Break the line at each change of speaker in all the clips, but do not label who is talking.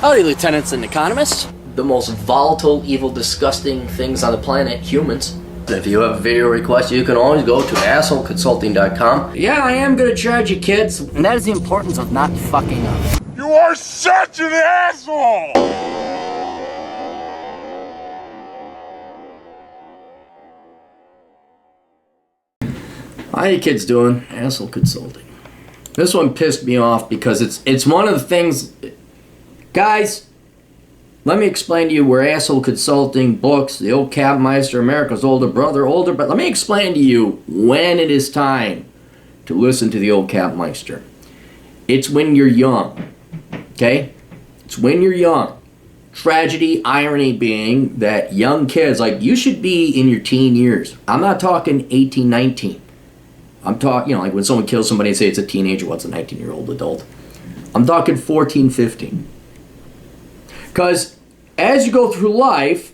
Howdy, lieutenants and economists.
The most volatile, evil, disgusting things on the planet, humans. If you have a video request, you can always go to assholeconsulting.com.
Yeah, I am gonna charge you, kids. And that is the importance of not fucking up.
You are such an asshole!
How you kids doing? Asshole Consulting. This one pissed me off because it's one of the things... Guys, let me explain to you where Asshole Consulting books, the old Capmeister, America's older brother, but let me explain to you when it is time to listen to the old Capmeister. It's when you're young, okay? It's when you're young. Tragedy, irony being that young kids, like, you should be in your teen years. I'm not talking 18, 19. I'm talking, you know, like when someone kills somebody and say it's a teenager, what's a 19-year-old adult? I'm talking 14, 15. Because as you go through life,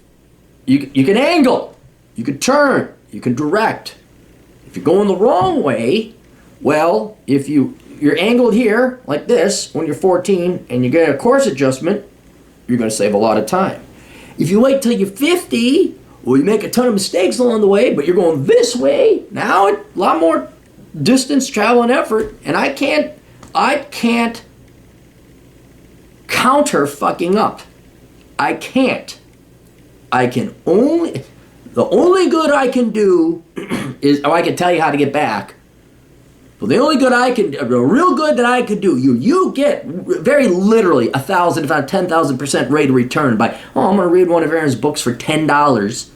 you can angle, you can turn, you can direct. If you're going the wrong way, well, if you're angled here, like this, when you're 14, and you get a course adjustment, you're going to save a lot of time. If you wait till you're 50, well, you make a ton of mistakes along the way, but you're going this way, now a lot more distance, travel, and effort, and I can't counter fucking up. I can't. The only good I can do is, I can tell you how to get back. But the only good the real good that I could do, you get very literally 1,000, if not 10,000% rate of return by, I'm going to read one of Aaron's books for $10,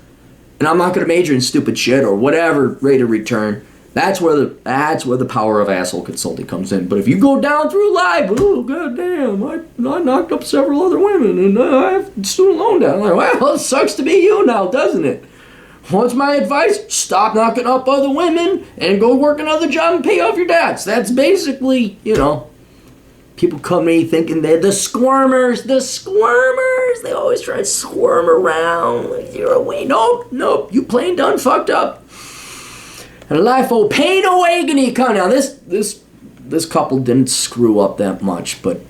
and I'm not going to major in stupid shit or whatever rate of return. That's where the power of Asshole Consulting comes in. But if you go down through life, oh goddamn, I knocked up several other women and I have student loan debt. I'm like, well, it sucks to be you now, doesn't it? What's my advice? Stop knocking up other women and go work another job and pay off your debts. That's basically, you know, people come to me thinking they're the squirmers. They always try to squirm around like you're away. Nope, you plain done fucked up. And life old pain awakening come. Now this couple didn't screw up that much, but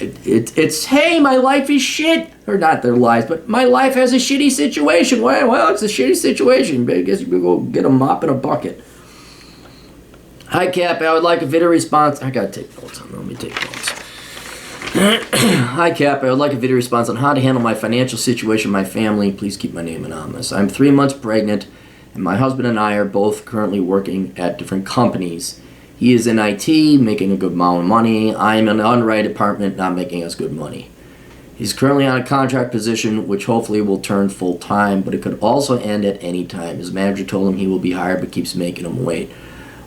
it's hey, my life is shit. Or not their lives, but my life has a shitty situation. Well, it's a shitty situation. I guess you could go get a mop and a bucket. Hi, Cappy. I would like a video response. I gotta take notes. Let me take notes. Hi, Cappy. I would like a video response on how to handle my financial situation, my family. Please keep my name anonymous. I'm 3 months pregnant, and my husband and I are both currently working at different companies. He is in IT, making a good amount of money. I am in an underwriting department, not making as good money. He's currently on a contract position, which hopefully will turn full-time, but it could also end at any time. His manager told him he will be hired, but keeps making him wait.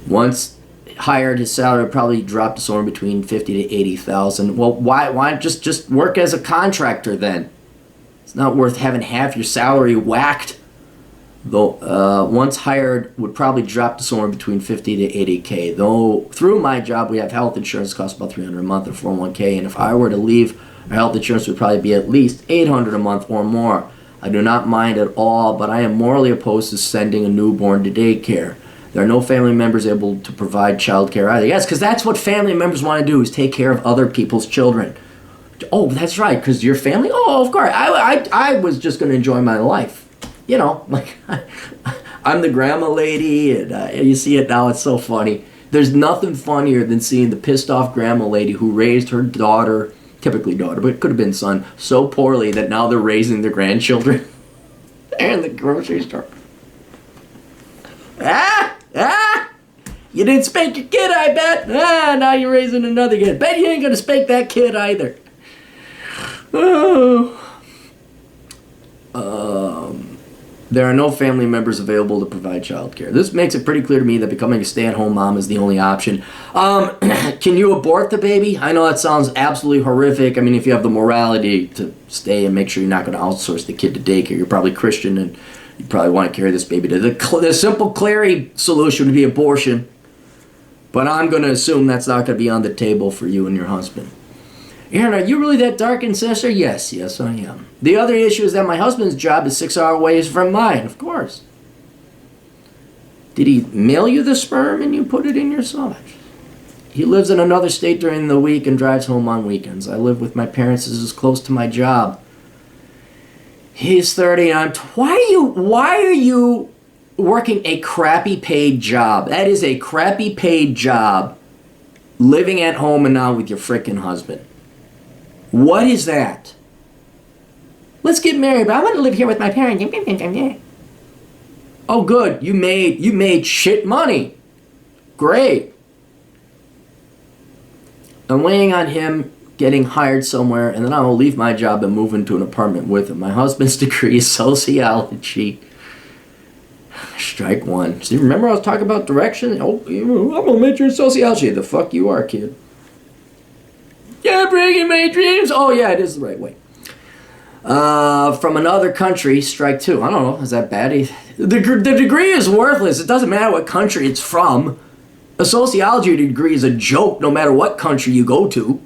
Once hired, his salary probably dropped to somewhere between $50,000 to $80,000. Well, why just work as a contractor then? It's not worth having half your salary whacked. Though once hired would probably drop to somewhere between 50 to 80K. Though through my job we have health insurance costs about $300 a month or 401K, and if I were to leave, our health insurance would probably be at least $800 a month or more. I do not mind at all, but I am morally opposed to sending a newborn to daycare. There are no family members able to provide child care either. Yes, because that's what family members want to do, is take care of other people's children. Oh, that's right, because your family? Oh, of course. I was just going to enjoy my life. You know, like, I'm the grandma lady, and you see it now, it's so funny. There's nothing funnier than seeing the pissed off grandma lady who raised her daughter, typically daughter, but it could have been son, so poorly that now they're raising their grandchildren. They're in the grocery store. You didn't spank your kid, I bet. Now you're raising another kid. Bet you ain't gonna spank that kid either. There are no family members available to provide child care. This makes it pretty clear to me that becoming a stay-at-home mom is the only option. Can you abort the baby? I know that sounds absolutely horrific. I mean, if you have the morality to stay and make sure you're not going to outsource the kid to daycare, you're probably Christian and you probably want to carry this baby to the simple, clary solution would be abortion. But I'm going to assume that's not going to be on the table for you and your husband. Aaron, are you really that dark and sinister? Yes, I am. The other issue is that my husband's job is 6 hours away from mine, of course. Did he mail you the sperm and you put it in your sausage? He lives in another state during the week and drives home on weekends. I live with my parents. This is close to my job. He's 30 and I'm... Why are you working a crappy paid job? That is a crappy paid job. Living at home and now with your frickin' husband. What is that? Let's get married, but I want to live here with my parents. Oh, good. You made shit money. Great. I'm waiting on him getting hired somewhere, and then I will leave my job and move into an apartment with him. My husband's degree is sociology. Strike one. See, remember I was talking about direction? Oh, I'm gonna major in sociology. The fuck you are, kid. Yeah, bringing my dreams. Oh yeah, it is the right way. From another country, strike two. I don't know. Is that bad? The degree is worthless. It doesn't matter what country it's from. A sociology degree is a joke no matter what country you go to.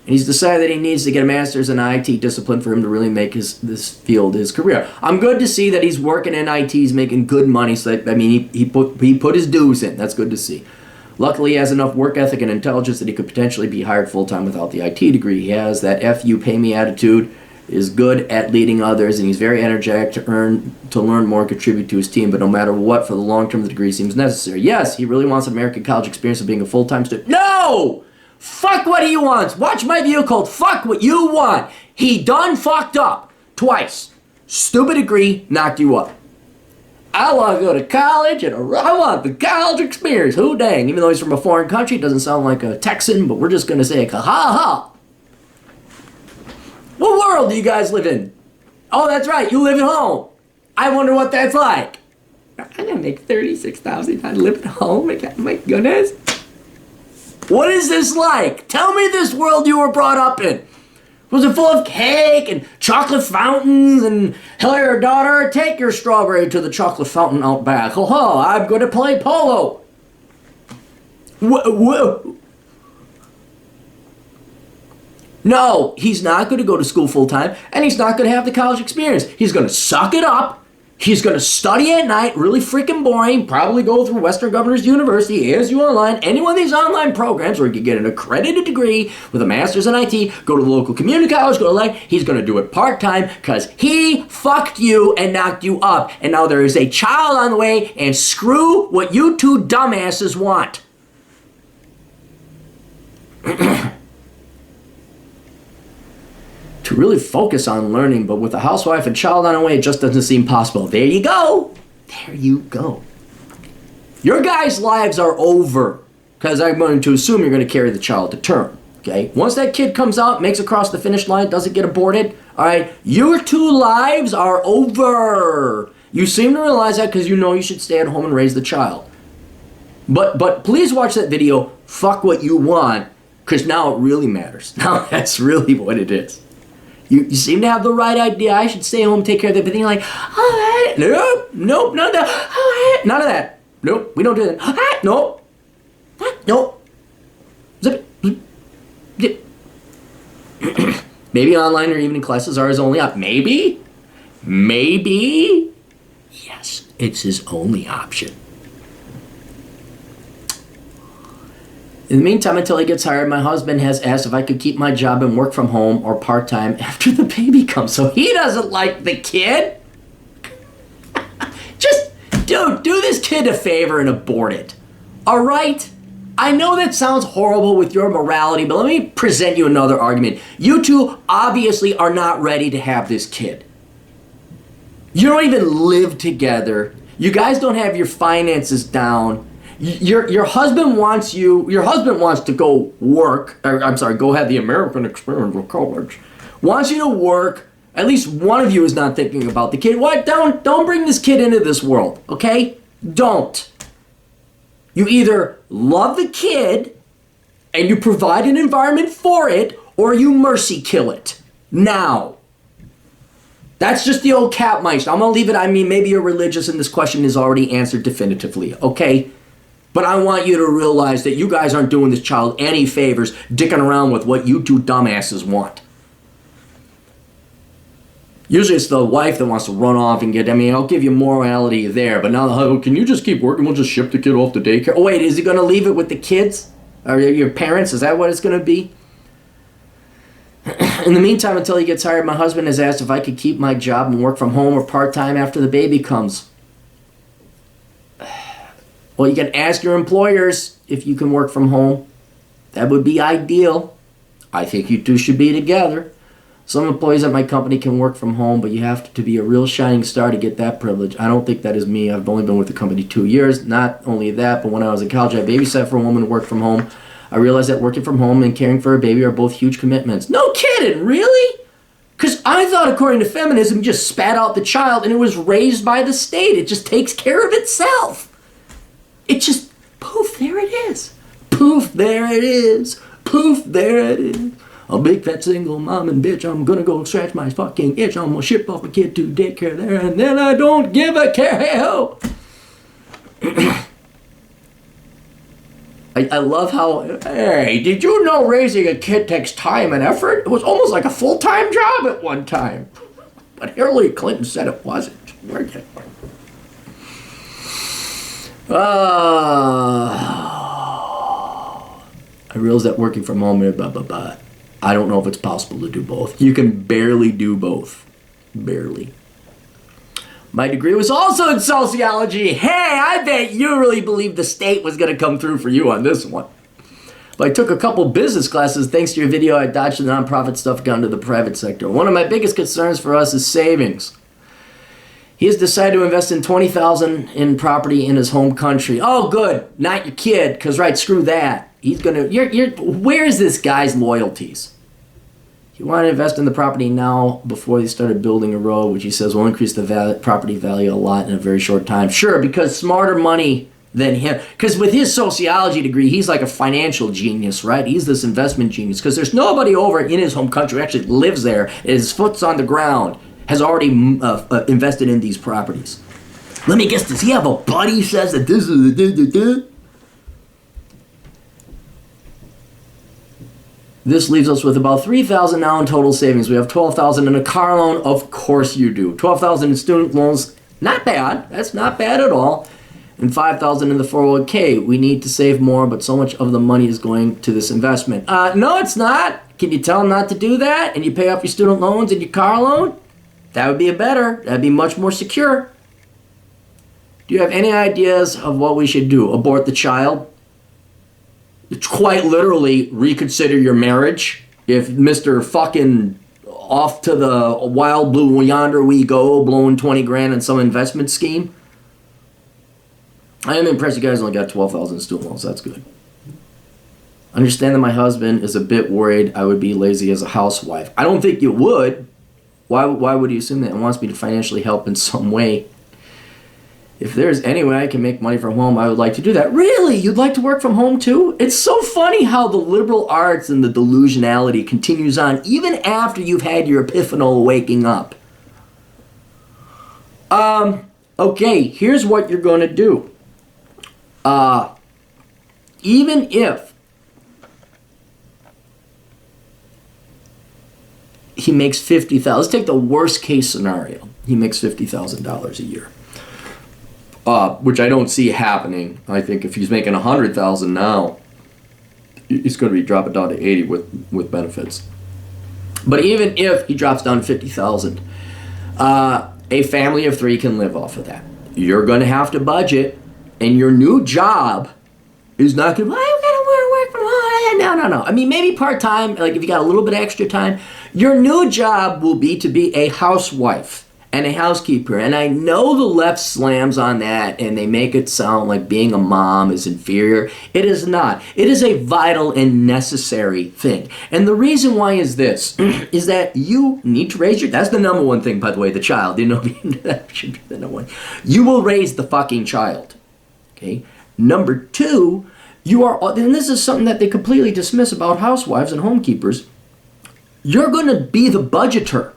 And he's decided that he needs to get a master's in IT discipline for him to really make this field his career. I'm good to see that he's working in IT. He's making good money. So that, I mean, he put his dues in. That's good to see. Luckily, he has enough work ethic and intelligence that he could potentially be hired full-time without the IT degree. He has that F you pay me attitude, is good at leading others, and he's very energetic to learn more and contribute to his team. But no matter what, for the long term, the degree seems necessary. Yes, he really wants an American college experience of being a full-time student. No! Fuck what he wants. Watch my video called Fuck What You Want. He done fucked up. Twice. Stupid degree knocked you up. I want to go to college and I want the college experience. Who dang. Even though he's from a foreign country, doesn't sound like a Texan, but we're just going to say ha ha. What world do you guys live in? Oh, that's right. You live at home. I wonder what that's like. I'm going to make $36,000. I live at home. My goodness. What is this like? Tell me this world you were brought up in. Was it full of cake and chocolate fountains and here, daughter, take your strawberry to the chocolate fountain out back. Ho ho, I'm going to play polo. Whoa. No, he's not going to go to school full time and he's not going to have the college experience. He's going to suck it up. He's going to study at night, really freaking boring, probably go through Western Governors University, ASU Online, any one of these online programs where he could get an accredited degree with a master's in IT, go to the local community college, go to life. He's going to do it part-time because he fucked you and knocked you up. And now there is a child on the way and screw what you two dumbasses want. To really focus on learning, but with a housewife and child on the way, it just doesn't seem possible. There you go. There you go. Your guys' lives are over, because I'm going to assume you're going to carry the child to term. Okay? Once that kid comes out, makes it across the finish line, doesn't get aborted, all right, your two lives are over. You seem to realize that because you know you should stay at home and raise the child. But please watch that video, Fuck What You Want, because now it really matters. Now that's really what it is. You seem to have the right idea. I should stay home and take care of it. But then you're like, all right, nope, none of that. All right, none of that. Nope, we don't do that. All right, nope. Nope. Zip it. Zip. Maybe online or evening classes are his only option. Maybe. Yes, it's his only option. In the meantime, until he gets hired, my husband has asked if I could keep my job and work from home or part-time after the baby comes. So he doesn't like the kid? Just, dude, do this kid a favor and abort it. All right? I know that sounds horrible with your morality, but let me present you another argument. You two obviously are not ready to have this kid. You don't even live together. You guys don't have your finances down. Your husband wants to go work, go have the American experience of college. Wants you to work. At least one of you is not thinking about the kid. What? Don't bring this kid into this world, okay? Don't. You either love the kid and you provide an environment for it, or you mercy kill it. Now. That's just the old Capmeister. I'm gonna leave it. I mean, maybe you're religious and this question is already answered definitively, okay? But I want you to realize that you guys aren't doing this child any favors dicking around with what you two dumbasses want. Usually it's the wife that wants to run off and I'll give you morality there, but now the husband, can you just keep working? We'll just ship the kid off to daycare. Oh wait, is he going to leave it with the kids? Or your parents, is that what it's going to be? In the meantime, until he gets hired, my husband has asked if I could keep my job and work from home or part-time after the baby comes. Well, you can ask your employers if you can work from home. That would be ideal. I think you two should be together. Some employees at my company can work from home, but you have to be a real shining star to get that privilege. I don't think that is me. I've only been with the company 2 years. Not only that, but when I was in college, I babysat for a woman who worked from home. I realized that working from home and caring for a baby are both huge commitments. No kidding, really? Because I thought, according to feminism, you just spat out the child and it was raised by the state. It just takes care of itself. It just, poof, there it is. Poof, there it is. Poof, there it is. A big fat single mom and bitch, I'm gonna go scratch my fucking itch. I'm gonna ship off a kid to daycare there and then I don't give a care. Hey-ho. I love how, hey, did you know raising a kid takes time and effort? It was almost like a full-time job at one time. But Hillary Clinton said it wasn't. Where'd you? I realize that working from home, I don't know if it's possible to do both. You can barely do both. Barely. My degree was also in sociology. Hey, I bet you really believed the state was going to come through for you on this one. But I took a couple business classes. Thanks to your video, I dodged the nonprofit stuff, got into the private sector. One of my biggest concerns for us is savings. He has decided to invest in $20,000 in property in his home country. Oh, good. Not your kid, because, right, screw that. He's going to... Where's this guy's loyalties? He wanted to invest in the property now before he started building a road, which he says will increase the property value a lot in a very short time. Sure, because smarter money than him. Because with his sociology degree, he's like a financial genius, right? He's this investment genius. Because there's nobody over in his home country who actually lives there, his foot's on the ground, has already invested in these properties. Let me guess, does he have a buddy who says that this is... This leaves us with about $3,000 now in total savings. We have $12,000 in a car loan. Of course you do. $12,000 in student loans. Not bad. That's not bad at all. And $5,000 in the 401k. We need to save more, but so much of the money is going to this investment. No, it's not. Can you tell them not to do that? And you pay off your student loans and your car loan? That would be that'd be much more secure. Do you have any ideas of what we should do? Abort the child? It's quite literally reconsider your marriage. If Mr. fucking off to the wild blue yonder we go, blowing 20 grand in some investment scheme. I am impressed you guys only got 12,000 student loans. That's good. Understand that my husband is a bit worried I would be lazy as a housewife. I don't think you would. Why would he assume that? And wants me to financially help in some way. If there's any way I can make money from home, I would like to do that. Really? You'd like to work from home too? It's so funny how the liberal arts and the delusionality continues on even after you've had your epiphanal waking up. Okay, here's what you're going to do. Even if he makes $50,000, let's take the worst case scenario. He makes $50,000 a year. Which I don't see happening. I think if he's making $100,000 now, he's going to be dropping down to 80 with benefits. But even if he drops down to 50,000, a family of 3 can live off of that. You're going to have to budget, and your new job is not going to. I'm going to work from home. No. I mean, maybe part time. Like if you got a little bit of extra time, your new job will be to be a housewife and a housekeeper. And I know the left slams on that and they make it sound like being a mom is inferior. It is not. It is a vital and necessary thing. And the reason why is this, is that you need to raise that's the number one thing, by the way, the child. You know, that should be the number one. You will raise the fucking child. Okay? Number 2, you are, and this is something that they completely dismiss about housewives and homekeepers, you're going to be the budgeter.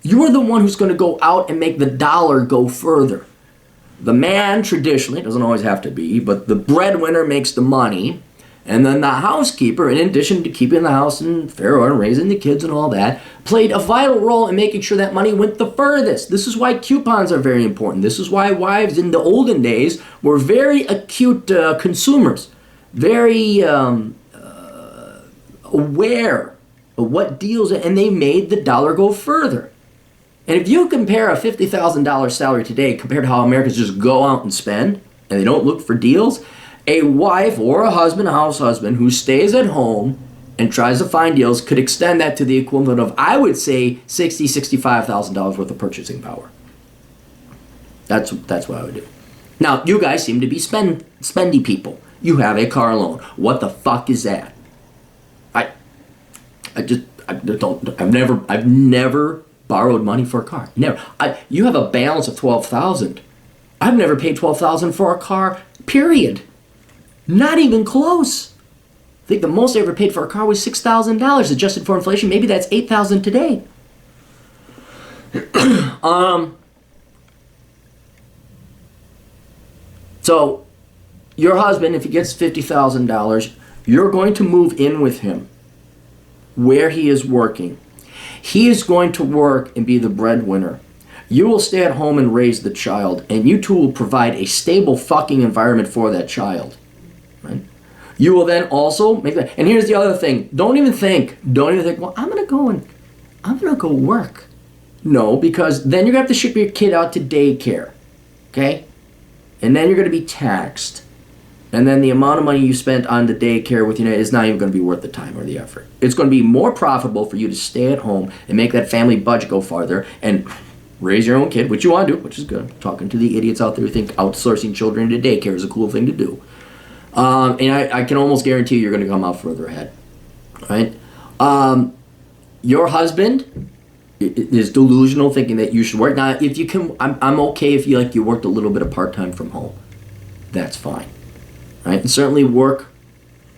You're the one who's going to go out and make the dollar go further. The man, traditionally, doesn't always have to be, but the breadwinner makes the money, and then the housekeeper, in addition to keeping the house in fair order, raising the kids and all that, played a vital role in making sure that money went the furthest. This is why coupons are very important. This is why wives in the olden days were very acute consumers. very aware of what deals, and they made the dollar go further. And if you compare a $50,000 salary today compared to how Americans just go out and spend, and they don't look for deals, a wife or a husband, a house husband, who stays at home and tries to find deals could extend that to the equivalent of, I would say, $65,000 worth of purchasing power. That's what I would do. Now, you guys seem to be spendy people. You have a car loan. What the fuck is that? I've never borrowed money for a car. Never. You have a balance of $12,000. I've never paid $12,000 for a car, period. Not even close. I think the most I ever paid for a car was $6,000 adjusted for inflation. Maybe that's $8,000 today. So, your husband, if he gets $50,000, you're going to move in with him where he is working. He is going to work and be the breadwinner. You will stay at home and raise the child, and you two will provide a stable fucking environment for that child. Right? You will then also make that. And here's the other thing. Don't even think, well, I'm going to go work. No, because then you're going to have to ship your kid out to daycare. Okay? And then you're going to be taxed. And then the amount of money you spent on the daycare with is not even going to be worth the time or the effort. It's going to be more profitable for you to stay at home and make that family budget go farther and raise your own kid, which you want to do, which is good. I'm talking to the idiots out there who think outsourcing children to daycare is a cool thing to do. And I can almost guarantee you're going to come out further ahead. Right? Your husband is delusional, thinking that you should work. Now, if you can, I'm okay if you worked a little bit of part-time from home. That's fine. Right? And certainly work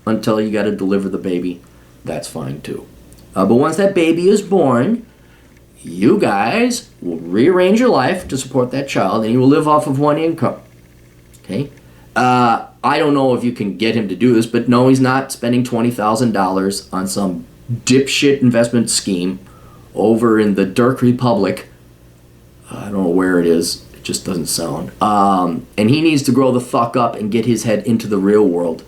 until you got to deliver the baby. That's fine too. But once that baby is born, you guys will rearrange your life to support that child, and you will live off of one income. Okay? I don't know if you can get him to do this, but no, he's not spending $20,000 on some dipshit investment scheme over in the Dirk Republic. I don't know where it is. It just doesn't sound. And he needs to grow the fuck up and get his head into the real world.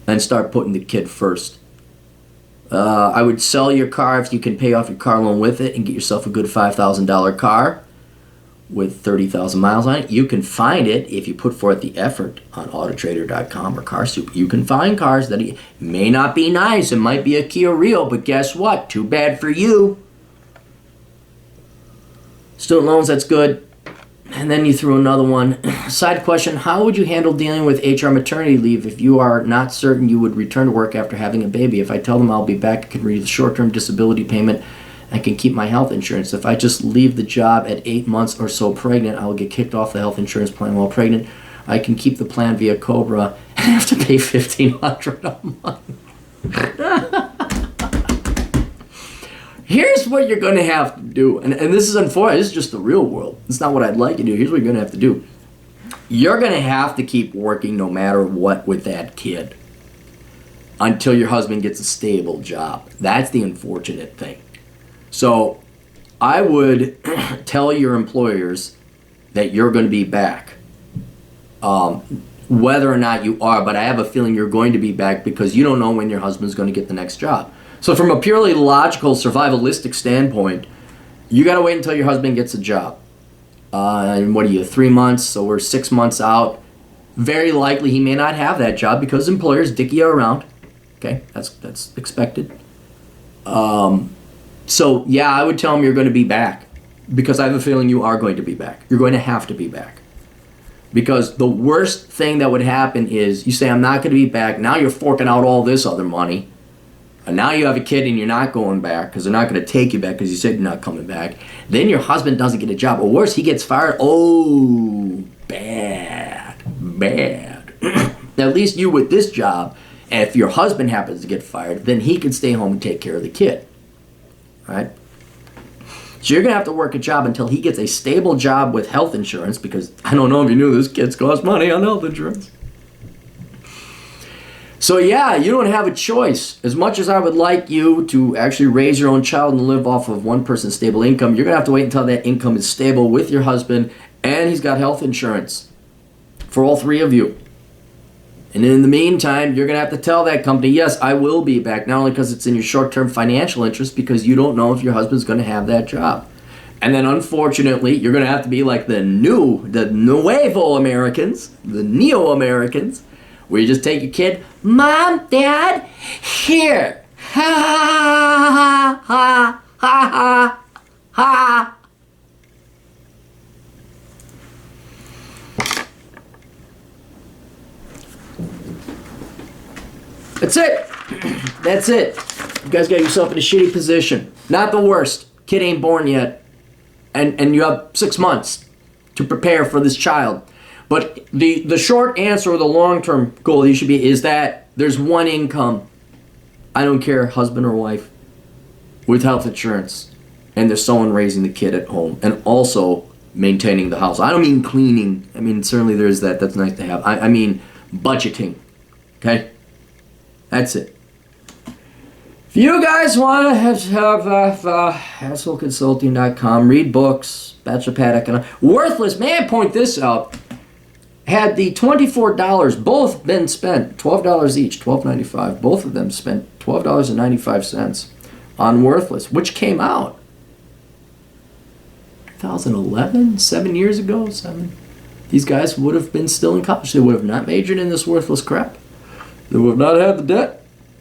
And start putting the kid first. I would sell your car if you can pay off your car loan with it and get yourself a good $5,000 car with 30,000 miles on it. You can find it if you put forth the effort on autotrader.com or CarSoup. You can find cars that may not be nice. It might be a Kia Rio, but guess what? Too bad for you. Student loans, that's good. And then you threw another one. Side question, how would you handle dealing with HR maternity leave if you are not certain you would return to work after having a baby? If I tell them I'll be back, I can receive the short-term disability payment. I can keep my health insurance. If I just leave the job at 8 months or so pregnant, I will get kicked off the health insurance plan while pregnant. I can keep the plan via Cobra and have to pay $1,500 a month. Here's what you're going to have to do. And this is unfortunate. This is just the real world. It's not what I'd like you to do. Here's what you're going to have to do. You're going to have to keep working no matter what with that kid until your husband gets a stable job. That's the unfortunate thing. So I would tell your employers that you're going to be back. Whether or not you are, but I have a feeling you're going to be back because you don't know when your husband's going to get the next job. So from a purely logical, survivalistic standpoint, you got to wait until your husband gets a job. And what are you, 3 months? So we're 6 months out. Very likely he may not have that job because employers dick you around. Okay, that's expected. So yeah, I would tell him you're going to be back because I have a feeling you are going to be back. You're going to have to be back. Because the worst thing that would happen is you say, I'm not going to be back. Now you're forking out all this other money. And now you have a kid and you're not going back because they're not going to take you back because you said you're not coming back. Then your husband doesn't get a job. Or worse, he gets fired. Oh, bad. At least you with this job, and if your husband happens to get fired, then he can stay home and take care of the kid. All right? So you're going to have to work a job until he gets a stable job with health insurance because I don't know if you knew this, kids cost money on health insurance. So yeah, you don't have a choice. As much as I would like you to actually raise your own child and live off of one person's stable income, you're going to have to wait until that income is stable with your husband and he's got health insurance. for all three of you. And in the meantime, you're going to have to tell that company, yes, I will be back, not only because it's in your short-term financial interest, because you don't know if your husband's going to have that job. And then, unfortunately, you're going to have to be like the Nuevo Americans, the Neo-Americans, where you just take your kid, Mom, Dad, here. Ha, ha, ha, ha, ha, ha. That's it. That's it. You guys got yourself in a shitty position. Not the worst. Kid ain't born yet. And you have 6 months to prepare for this child. But the short answer or the long-term goal you should be is that there's one income. I don't care, husband or wife, with health insurance. And there's someone raising the kid at home. And also maintaining the house. I don't mean cleaning. I mean, certainly there's that. That's nice to have. I mean budgeting. Okay? That's it. If you guys want to have assholeconsulting.com, read books, Bachelor Pad Economics. Worthless, may I point this out? Had the $24 both been spent, $12 each, $12.95, both of them spent $12.95 on Worthless, which came out 2011, 7 years ago, these guys would have been still in college. They would have not majored in this worthless crap. They would have not had the debt.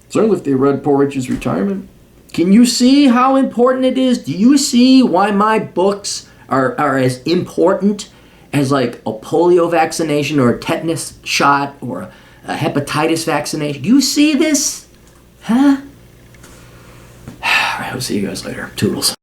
Certainly if they read Poor Rich's Retirement. Can you see how important it is? Do you see why my books are as important as like a polio vaccination or a tetanus shot or a hepatitis vaccination? Do you see this? Huh? All right, I'll see you guys later. Toodles.